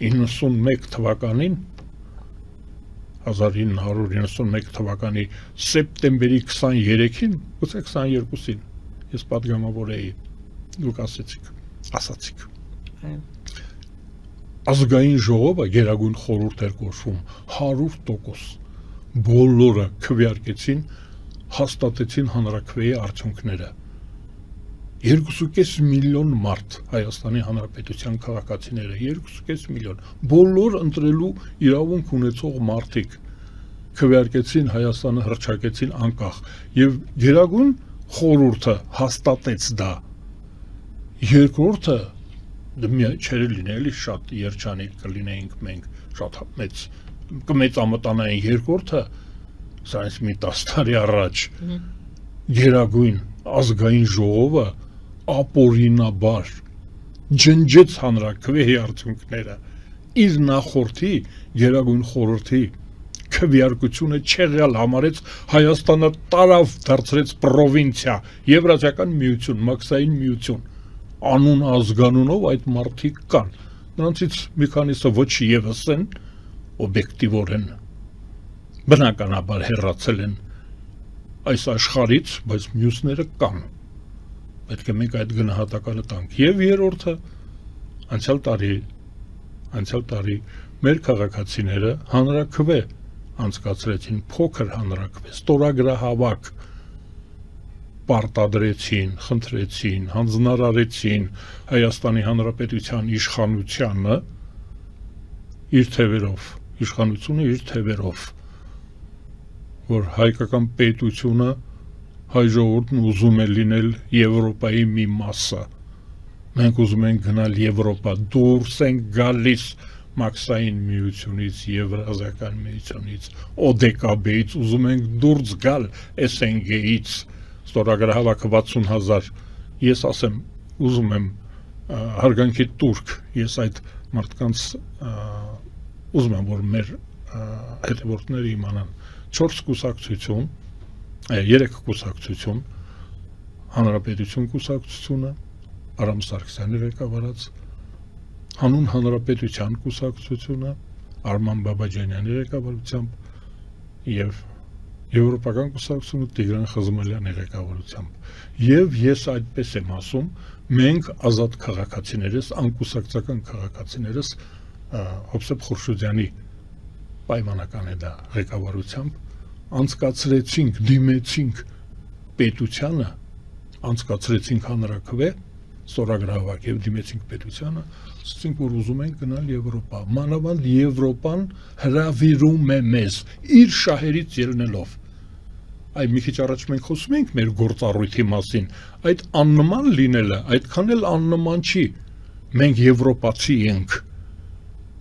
91 թվականին 1991 թվականի սեպտեմբերի 23-ին, գուցե 22-ին, ես պատգամավոր էի, դուք ասացիք։ Ազգային ժողովը գերագույն խորհուրդ էր կոչվում 100%, բոլորը քվեարկեցին, հաստատեցին հանրաքվեի արդյունքները։ 2.5 միլիոն մարդ Հայաստանի Հանրապետության քաղաքացիները, 2.5 միլիոն, բոլոր ընտրելու իրավունք ունեցող մարդիկ քվեարկեցին, Հայաստանը հռչակեցին անկախ, եւ գերագույն խորհուրդը հաստատեց դա։ Երկրորդը չէր լինելի շատ երջանիկ կլինեինք մենք, շատ կմեծամտանային երկրորդը, սա մի 10 տարի առաջ, գերագույն ազգային ժողովը ապօրինաբար ջնջեց հանրաքվեի արդյունքները, իր նախորդի գերագույն խորհրդի քվեարկությունը չեղյալ համարեց, Հայաստանը տարավ դարձրեց պրովինցիա, Եվրասիական միություն, Մաքսային միություն, անուն ազգանունով այդ մարդիկ կան, նրանցից մի քանիսը ոչ եւս են, օբյեկտիվորեն, բնականաբար հեռացել են այս աշխարհից, բայց մյուսները կան, պետք է մենք այդ գնահատականը տանք, եւ երրորդը, անցյալ տարի մեր քաղաքացիները հանրաքվե անցկացրեցին, փոքր հանրաքվե, ստորագրահավաք, պարտադրեցին, խնդրեցին, հանձնարարեցին Հայաստանի Հանրապետության իշխանությանը իր թևերով, իշխանությունը իր թևերով, որ հայկական պետությունը, հայ ժողովուրդն ուզում է լինել Եվրոպայի մի մասը, մենք ուզում ենք գնալ Եվրոպա, դուրս ենք գալիս Մաքսային միությունից, Եվրազիական միությունից, ODKB-ից, ուզում ենք դուրս գալ SNG-ից, ստորագրահավաքը 60,000, ես ասեմ, ուզում եմ հարգանքի տուրք, ես այդ մարդկանց ուզում եմ, որ մեր հետևորդները իմանան, 4 կուսակցություն, 3 կուսակցություն, Հանրապետություն կուսակցությունը, Արամ Սարգսյանի ղեկավարած, Հանուն Հանրապետության կուսակցությունը, Արման Բաբաջանյանի ղեկավարությամբ եւ Եվրոպական կուսակցությունը Տիգրան Խզմալյանի ղեկավարությամբ։ Եվ ես այդպես եմ ասում, մենք ազատ քաղաքացիներս, անկուսակցական քաղաքացիներս Հովսեփ Խուրշուդյանի պայմանական է դա ղեկավարությամբ անցկացրեցինք, դիմեցինք պետությանը, անցկացրեցինք հանրաքվե, ստորագրահավաք եւ դիմեցինք պետությանը, ասացինք, որ ուզում ենք գնալ Եվրոպա, մանավանդ Եվրոպան հրավիրում է մեզ իր շահերից ելնելով։ Այ մի քիչ առաջ մենք խոսում ենք մեր գործառույթի մասին, այդ աննման լինելը, այդքան էլ աննման չի։ Մենք եվրոպացի ենք,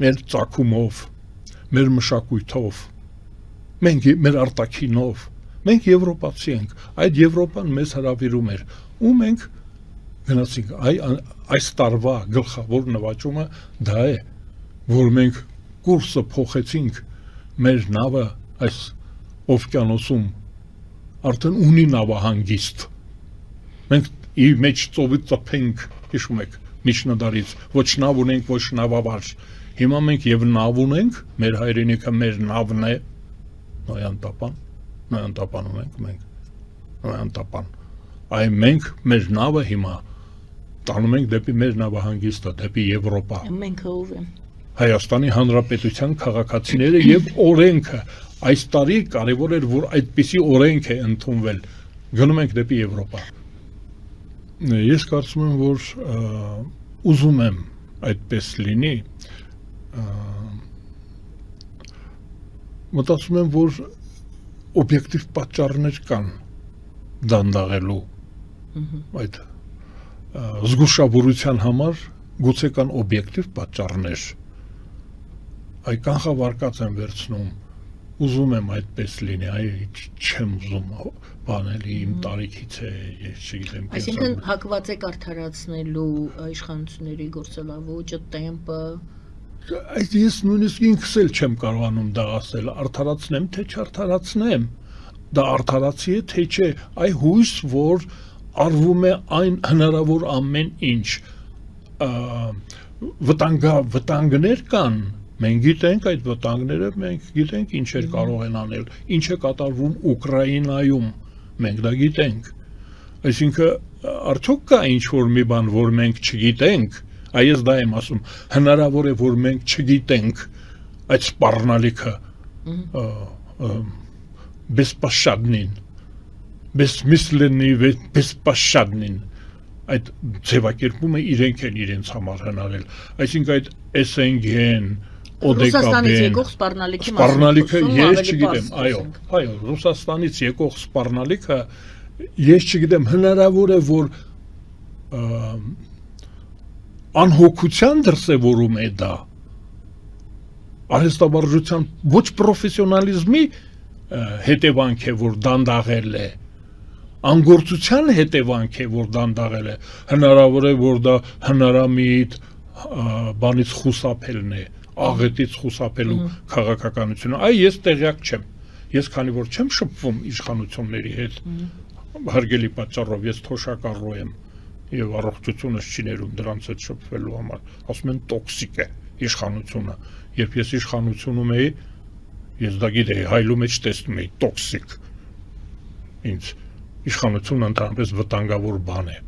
մեր ծագումով, մեր մշակույթով, մեր արտաքինով, մենք եվրոպացի ենք, այդ Եվրոպան մեզ հրավիրում էր, ու մենք գնացինք, այս տարվա գլխավոր նվաճումը դա է, որ մենք կուրսը փոխեցինք, մեր նավը այս օվկիանոսում արդեն ունի նավահանգիստ, մենք իր մեջ ծովից ծփենք, հիշում եք, միջնադարից, ոչ նավ ունենք, ոչ նավավար, հիմա մենք եւ նավ ունենք, մեր հայրենիքը մեր նավն է, Նոյան տապան ունենք մենք, Նոյան տապան, այ մենք մեր նավը հիմա տանում ենք դեպի մեր նավահանգիստը, դեպի Եվրոպա։ Մենք ով են։ Հայաստանի Հանրապետության քաղաքացիները եւ օրենքը, այս տարի կարևոր էր, որ այդպիսի օրենք է ընդունվել, գնում ենք դեպի Եվրոպա։ Ես կարծում եմ, որ ուզում եմ այդպես լինի, մտածում եմ, որ օբյեկտիվ պատճառներ կան դանդաղելու այդ զգուշավորության համար գուցե կան օբյեկտիվ պատճառներ, այ կանխավարկած եմ վերցնում, ուզում եմ այդպես լինի, այ չեմ ուզում բանելի իմ տարիքից է, ես չգիտեմ։ Այսինքն հակված եք արդարացնելու իշխանությունների գործելավոճը, տեմպը։ Ես նույնիսկ ինքս էլ չեմ կարողանում դա ասել, արդարացնեմ, թե չարդարացնեմ, դա արդարացի է, թե չէ, այ հույս, որ արվում է այն հնարավոր ամեն ինչ, վտանգներ կան, մենք գիտենք այդ վտանգները, մենք գիտենք ինչեր կարող են անել, ինչ է կատարվում Ուկրաինայում, մենք դա գիտենք, այսինքն արդյոք կա ինչ-որ մի բան, որ մենք չգիտենք, այս դա եմ ասում, հնարավոր է, որ մենք չգիտենք այդ սպառնալիքը բեսպաշադնին, բեսպաշադնին, այդ ձևակերպումը իրենք են իրենց համար հնարել, այսինքն այդ SNG-ն, Ռուսաստանից եկող սպառնալիքը ես չգիտեմ, այո, Ռուսաստանից եկող սպառնալիքը ես չգիտեմ, հնարավոր է, որ անհոգության դրսևորում է դա, արհեստավարժության ոչ պրոֆեսիոնալիզմի հետևանք է, որ դանդաղել է, անգործության հետևանք է, որ դանդաղել է, հնարավոր է, որ դա հնարամիտ բանից խուսափելն է, աղետից խուսափելու քաղաքականությունը, ես տեղյակ չեմ, ես քանի որ չեմ շփվում իշխանությունների հետ, հարգելի պատճառով ես թոշակառու եմ եւ առողջությունս չի ներում դրանց հետ շփվելու համար, ասում են տոքսիկ է իշխանությունը, երբ ես իշխանությունում էի, ես դա գիտեի, հայլու մեջ տեսնում էի տոքսիկ, ինձ իշխանությունը ընդհանրապես վտանգավոր բան է,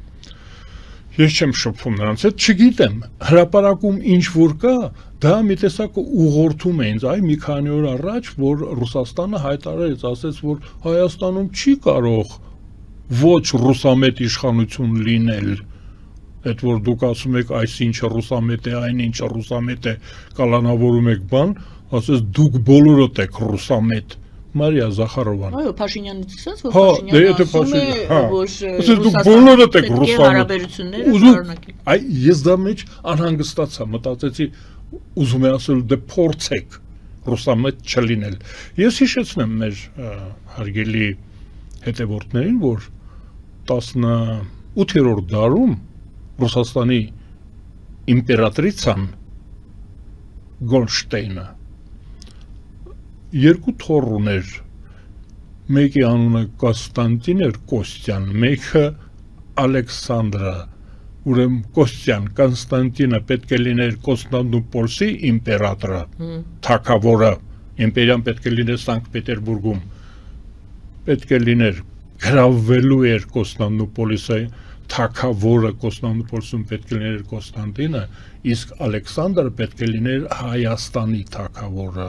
ես չեմ շփվում նրանց հետ, չգիտեմ, հրապարակում ինչ որ կա, դա մի տեսակ ուղղորդում է ինձ, մի քանի օր առաջ, որ Ռուսաստանը հայտարարեց, ասեց, որ Հայաստանում չի կարող ոչ ռուսամետ իշխանություն լինել, այդ որ դուք ասում եք այս ինչը ռուսամետ է, այն ինչը ռուսամետ է, կալանավորում եք բան, ասես դուք բոլորդ եք ռուսամետ, Մարիա Զախարովան։ Այո, Փաշինյանից ասած, որ Փաշինյանը ես դա մեջ անհանգստացա, մտածեցի, ուզում է ասել դե փորձեք ռուսամետ չլինել։ Ես հիշեցնեմ մեր հարգելի հետևորդներին, որ 18-րդ դարում Ռուսաստանի իմպերատրիցան Գոլշտեյնը երկու թոռ ուներ, մեկի անունը Կոստանտին էր Կոստյան, մեկը Ալեքսանդրա, ուրեմն Կոստյան, Կոնստանտինը պետք է լիներ Կոնստանդնուպոլսի իմպերատորը, թագավորը, իմպերիան պետք է լիներ Սանկտ Պետերբուրգում, պետք է լիներ գրավվելու էր Կոնստանդնուպոլիսը, թագավորը Կոնստանդնուպոլսում պետք է լիներ Կոստանտինը, իսկ Ալեքսանդրը պետք է լիներ Հայաստանի թագավորը։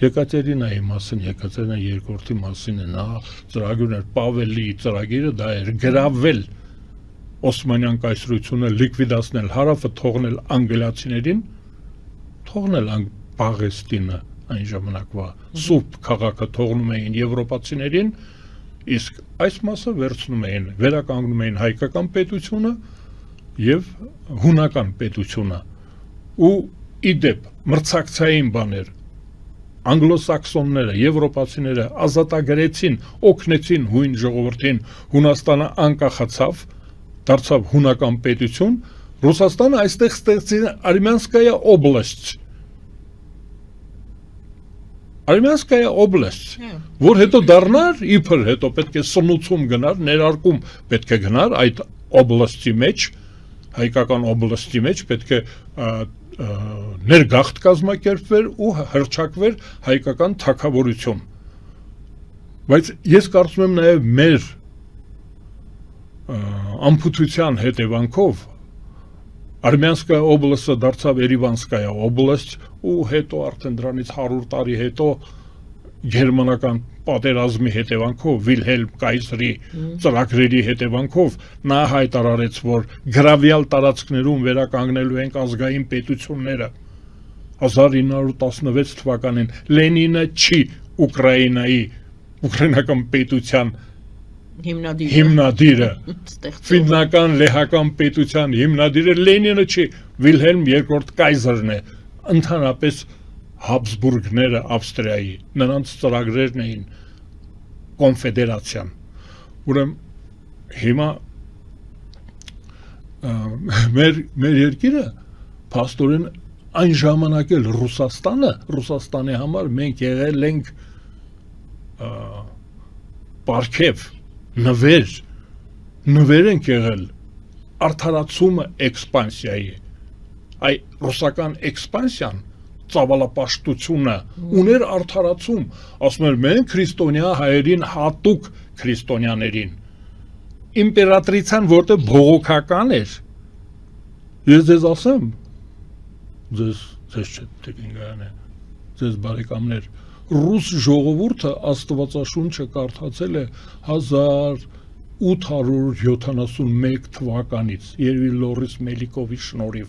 Եկատերինայի մասին, Եկատերինա երկրորդի մասին է նա ծրագիրն էր, Պավելի ծրագիրը դա էր գրավել Օսմանյան կայսրությունը, լիկվիդացնել հարավը, թողնել անգլիացիներին, թողնել Պաղեստինը այն ժամանակվա սուրբ քաղաքը թողնում էին եվրոպացիներին, իսկ այս մասը վերցնում էին, վերականգնում էին հայկական պետությունը եւ հունական պետությունը ու իդեպ մրցակցային բաներ անգլոսաքսոնները, եվրոպացիները ազատագրեցին, օգնեցին հույն ժողովրդին, Հունաստանը անկախացավ, դարձավ հունական պետություն, Ռուսաստանը այստեղ ստեղծին Արմյանսկայա օբլաստ, Արմյանսկայա օբլաստ, որ հետո դառնար, իբր հետո պետք է սնուցում գնար, ներարկում պետք է գնար այդ օբլաստի մեջ, հայկական օբլաստի մեջ պետք է ներգաղթ կազմակերպվեր ու հռչակվեր հայկական թագավորություն, բայց ես կարծում եմ նաև մեր ամփոփության հետևանքով Արմյանսկայա օբլաստը դարձավ Երևանսկայա օբլաստ ու հետո արդեն դրանից 100 տարի հետո գերմանական պատերազմի հետևանքով Վիլհելմ կայսրի ծրագրերի հետևանքով նա հայտարարեց, որ գրավյալ տարածքներում վերականգնելու են ազգային պետությունները 1916 թվականին Լենինը չի ուկրաինական պետության հիմնադիրը ֆիննական լեհական պետության հիմնադիրը Լենինը չի, Վիլհելմ II կայսրն է, ընդհանրապես Հաբսբուրգները Ավստրիայի, նրանց ծրագրերն էին կոնֆեդերացիան, ուրեմն հիմա մեր երկիրը փաստորեն այն ժամանակ էլ Ռուսաստանի համար մենք եղել ենք պարգև, նվեր ենք եղել արդարացումը էքսպանսիայի, այ ռուսական էքսպանսիան ծավալապաշտությունը ուներ արդարացում, ասում էր մենք քրիստոնյա հայերին հատուկ քրիստոնյաներին իմպերատրիցան որտեղ բողոքական էր ես ձեզ ասեմ ձեզ չէ Տիկինգյանը ձեզ բարեկամներ ռուս ժողովուրդը աստվածաշունչը կարդացել է 1871 թվականից երևի Լորիս Մելիկովի շնորհիվ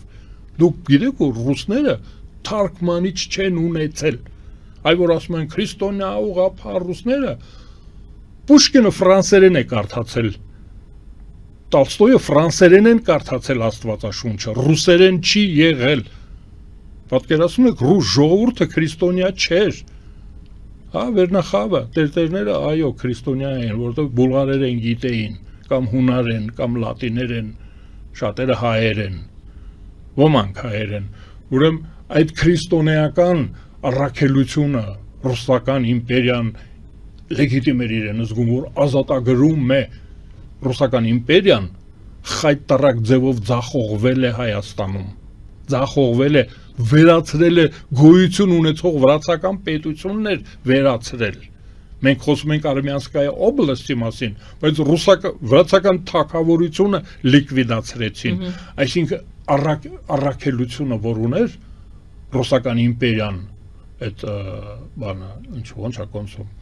դուք գիտեք որ ռուսները թարգմանիչ չեն ունեցել այ որ ասում են քրիստոնյա ուղղափառ ռուսները Պուշկինը ֆրանսերեն է կարդացել Տոլստոյը ֆրանսերեն են կարդացել աստվածաշունչը ռուսերեն չի եղել պատկերացնում եք ռուս ժողովուրդը քրիստոնյա չէր հա վերնախավը տերտերները այո քրիստոնյա են որտեղ բուլղարերեն գիտեին կամ հունարեն կամ լատիներեն շատերը հայերեն ոմանք հայերեն ուրեմն այդ քրիստոնեական առաքելությունը ռուսական իմպերիան լեգիտիմ էր իրեն զգում որ ազատագրում է ռուսական իմպերիան խայտարակ ձևով ձախողվել է Հայաստանում ձախողվել է վերացրել է գոյություն ունեցող վրացական պետություններ վերացրել մենք խոսում ենք Արմյանսկայա օբլաստի մասին բայց վրացական թագավորությունը լիկվիդացրեցին այսինքն առաքելությունը որ ուներ ռուսական իմպերիան այդ բանը ինչ ոնց է կոնսում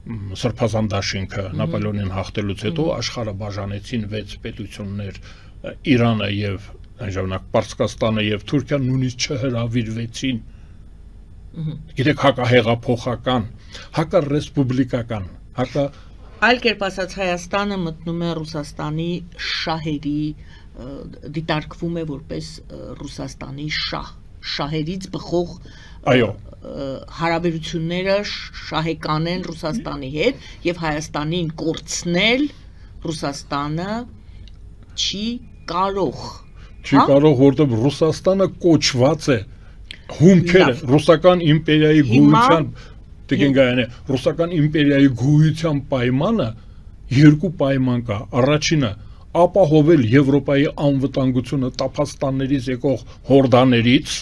Սրբազան դաշինքը Նապոլեոնին հաղթելուց հետո աշխարհը բաժանեցին 6 պետություններ Իրանը եւ այն ժամանակ Պարսկաստանը եւ Թուրքիան նույնիսկ չհրավիրվեցին գիտեք հակահեղափոխական հակառեսպուբլիկական այլ կերպ ասած Հայաստանը մտնում է Ռուսաստանի շահերի դիտարկվում է որպես Ռուսաստանի շահերից բխող այո հարաբերությունները շահեկան են Ռուսաստանի հետ եւ Հայաստանին կորցնել Ռուսաստանը չի կարող որտեղ Ռուսաստանը կոչված է հումքերը ռուսական իմպերիայի գոյության Տիկինգյանը ռուսական իմպերիայի գոյության պայմանը երկու պայման կա առաջինը ապահովել Եվրոպայի անվտանգությունը Տափաստաններից եկող հորդաներից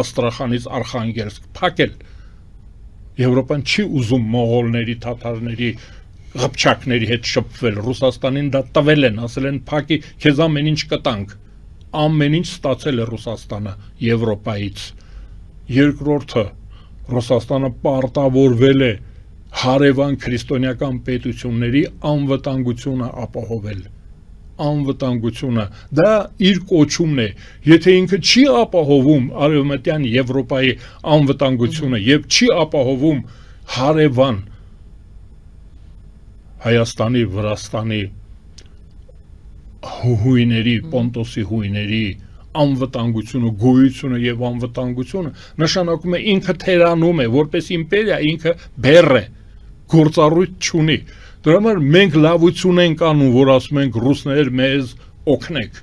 Աստրախանից Արխանգելսկ փակել Եվրոպան չի ուզում մողոլների, թաթարների, ղփչակների հետ շփվել Ռուսաստանին դա տվել են, ասել են փակի, քեզ ամեն ինչ կտանք ամեն ինչ ստացել է Ռուսաստանը Եվրոպայից երկրորդը Ռուսաստանը պարտավորվել է հարևան քրիստոնեական պետությունների անվտանգությունը ապահովել անվտանգությունը դա իր կոչումն է եթե ինքը չի ապահովում արևմտյան Եվրոպայի անվտանգությունը եւ չի ապահովում հարևան Հայաստանի Վրաստանի հույների Պոնտոսի հույների անվտանգությունը գոյությունը եւ անվտանգությունը նշանակում է ինքը թերանում է որպես իմպերիա ինքը բեռ է գործառույթ չունի Դրա համար մենք լավություն ենք անում, որ ասում ենք ռուսներ մեզ օգնեք